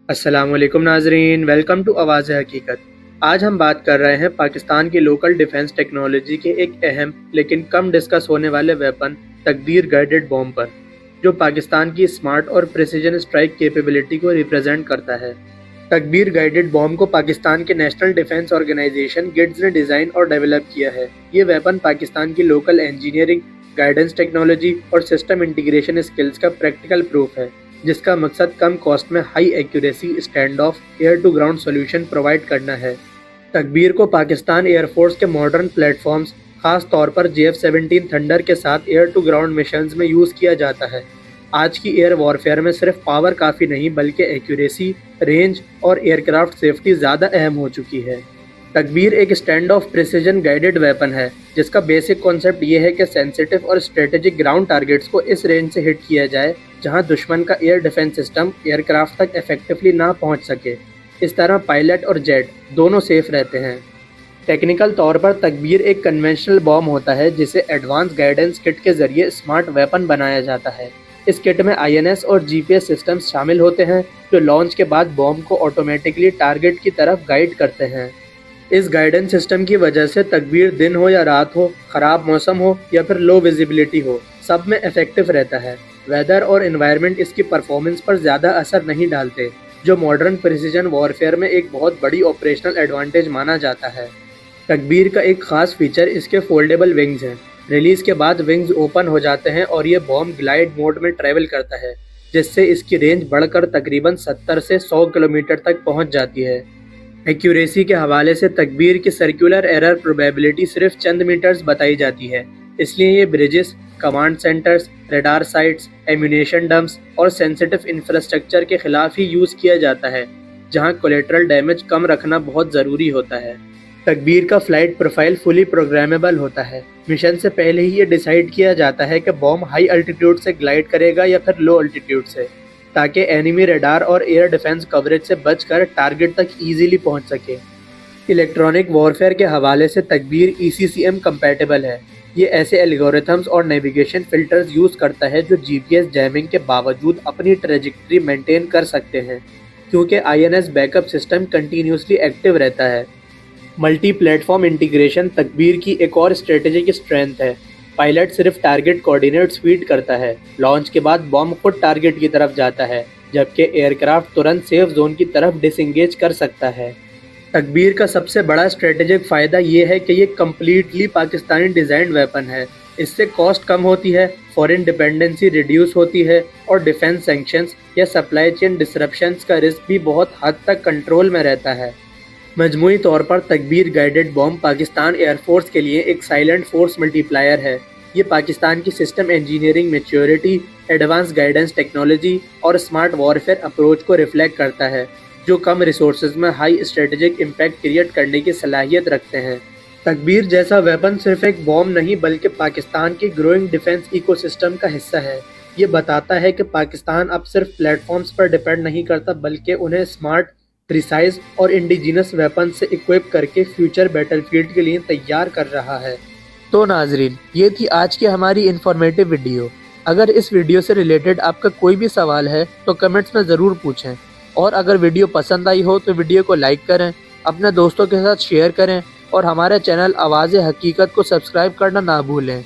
السلام علیکم ناظرین، ویلکم ٹو آواز حقیقت۔ آج ہم بات کر رہے ہیں پاکستان کی لوکل ڈیفنس ٹیکنالوجی کے ایک اہم لیکن کم ڈسکس ہونے والے ویپن تکبیر گائیڈڈ بوم پر، جو پاکستان کی اسمارٹ اور پریسیجن اسٹرائک کیپیبلٹی کو ریپرزینٹ کرتا ہے۔ تکبیر گائیڈڈ بوم کو پاکستان کے نیشنل ڈیفنس آرگنائزیشن گڈز نے ڈیزائن اور ڈیولپ کیا ہے۔ یہ ویپن پاکستان کی لوکل انجینئرنگ، گائیڈنس ٹیکنالوجی اور سسٹم انٹیگریشن اسکلز کا پریکٹیکل پروف ہے، جس کا مقصد کم کاسٹ میں high accuracy stand off air to ground solution provide کرنا ہے۔ تکبیر کو پاکستان ایئر فورس کے ماڈرن پلیٹ فارمز، خاص طور پر JF-17 تھنڈر کے ساتھ ایئر ٹو گراؤنڈ مشنز میں یوز کیا جاتا ہے۔ آج کی ایئر وارفیئر میں صرف پاور کافی نہیں بلکہ ایکوریسی، رینج اور ایئر کرافٹ سیفٹی زیادہ اہم ہو چکی ہے۔ تکبیر ایک stand of precision guided weapon ہے، جس کا بیسک کانسیپٹ یہ ہے کہ سینسیٹیو اور اسٹریٹجک گراؤنڈ ٹارگیٹس کو اس رینج سے ہٹ کیا جائے جہاں دشمن کا air defence system aircraft تک ایفیکٹولی نہ پہنچ سکے۔ اس طرح پائلٹ اور جیٹ دونوں سیف رہتے ہیں۔ ٹیکنیکل طور پر تکبیر ایک کنونشنل بوم ہوتا ہے جسے ایڈوانس گائیڈنس کٹ کے ذریعے اسمارٹ ویپن بنایا جاتا ہے۔ اس کٹ میں INS اور GPS سسٹمز شامل ہوتے ہیں جو لانچ کے بعد بوم کو آٹومیٹکلی ٹارگیٹ کی طرف گائیڈ کرتے ہیں۔ اس گائیڈنس سسٹم کی وجہ سے تکبیر دن ہو یا رات ہو، خراب موسم ہو یا پھر لو ویزیبلٹی ہو، سب میں ایفیکٹو رہتا ہے۔ ویدر اور انوائرمنٹ اس کی پرفارمنس پر زیادہ اثر نہیں ڈالتے، جو ماڈرن پریسیجن وارفیئر میں ایک بہت بڑی آپریشنل ایڈوانٹیج مانا جاتا ہے۔ تکبیر کا ایک خاص فیچر اس کے فولڈیبل ونگز ہیں۔ ریلیز کے بعد ونگز اوپن ہو جاتے ہیں اور یہ بوم گلائیڈ موڈ میں ٹریول کرتا ہے، جس سے اس کی رینج بڑھ کر تقریباً 70 سے 100 کلومیٹر تک پہنچ جاتی ہے۔ ایکیوریسی کے حوالے سے تکبیر کی سرکولر ایرر پروبیبلٹی صرف چند میٹرز بتائی جاتی ہے، اس لیے یہ bridges, command centres, radar sites, ammunition dumps اور سینسیٹیو انفراسٹرکچر کے خلاف ہی یوز کیا جاتا ہے، جہاں کولیٹرل ڈیمیج کم رکھنا بہت ضروری ہوتا ہے۔ تکبیر کا فلائٹ پروفائل فلی پروگرامیبل ہوتا ہے۔ مشن سے پہلے ہی یہ ڈیسائیڈ کیا جاتا ہے کہ بوم ہائی الٹیٹیوڈ سے گلائڈ کرے گا یا پھر لو الٹیٹیوڈ سے، تاکہ اینیمی ریڈار اور ایئر ڈیفنس کوریج سے بچ کر ٹارگٹ تک ایزیلی پہنچ سکے۔ الیکٹرونک وارفیئر کے حوالے سے تکبیر ECCM کمپیٹیبل ہے۔ یہ ایسے الگورتھمز اور نیویگیشن فلٹرز یوز کرتا ہے جو GPS جیمنگ کے باوجود اپنی ٹریجیکٹری مینٹین کر سکتے ہیں، کیونکہ INS back up system continuously active رہتا ہے۔ ملٹی پلیٹ فارم انٹیگریشن تکبیر کی ایک اور اسٹریٹجک اسٹرینتھ ہے۔ پائلٹ صرف ٹارگٹ کوآرڈینیٹس فیڈ کرتا ہے، لانچ کے بعد بوم خود ٹارگٹ کی طرف جاتا ہے، جبکہ ایئر کرافٹ ترنت سیف زون کی طرف ڈس انگیج کر سکتا ہے۔ تکبیر کا سب سے بڑا اسٹریٹجک فائدہ یہ ہے کہ یہ کمپلیٹلی پاکستانی ڈیزائنڈ ویپن ہے۔ اس سے کاسٹ کم ہوتی ہے، فورن ڈیپینڈنسی ریڈیوس ہوتی ہے اور ڈیفنس سینکشنز یا سپلائی چین ڈسرپشنز کا رسک بھی بہت حد تک کنٹرول میں رہتا ہے۔ مجموعی طور پر تکبیر guided boom Pakistan air force کے لیے ایک سائلنٹ فورس ملٹی پلائر ہے۔ یہ پاکستان کی system engineering maturity, advance guidance technology اور اسمارٹ وارفیئر اپروچ کو ریفلیکٹ کرتا ہے، جو کم ریسورسز میں ہائی اسٹریٹجک امپیکٹ کریٹ کرنے کی صلاحیت رکھتے ہیں۔ تکبیر جیسا ویپن صرف ایک بوم نہیں بلکہ پاکستان کی گروئنگ ڈیفنس ایکو سسٹم کا حصہ ہے۔ یہ بتاتا ہے کہ پاکستان اب صرف پلیٹ فارمز پر ڈیپینڈ نہیں کرتا بلکہ انہیں اسمارٹ، پریسائز اور انڈیجینس ویپن سے اکوپ کر کے فیوچر بیٹل فیلڈ کے لیے تیار کر رہا ہے۔ تو ناظرین، یہ تھی آج کی ہماری انفارمیٹو ویڈیو۔ اگر اس ویڈیو سے ریلیٹڈ آپ کا کوئی بھی سوال ہے تو کمنٹس میں ضرور پوچھیں، اور اگر ویڈیو پسند آئی ہو تو ویڈیو کو لائک کریں، اپنے دوستوں کے ساتھ شیئر کریں اور ہمارے چینل آواز حقیقت کو سبسکرائب کرنا نہ بھولیں۔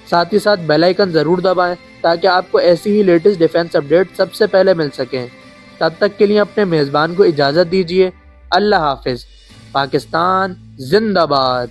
ساتھ ہی ساتھ بیل آئیکن ضرور دبائیں تاکہ آپ کو ایسی ہی لیٹسٹ ڈیفنس اپڈیٹ سب سے پہلے مل سکیں۔ تب تک کے لیے اپنے میزبان کو اجازت دیجیے۔ اللہ حافظ۔ پاکستان زندہ باد۔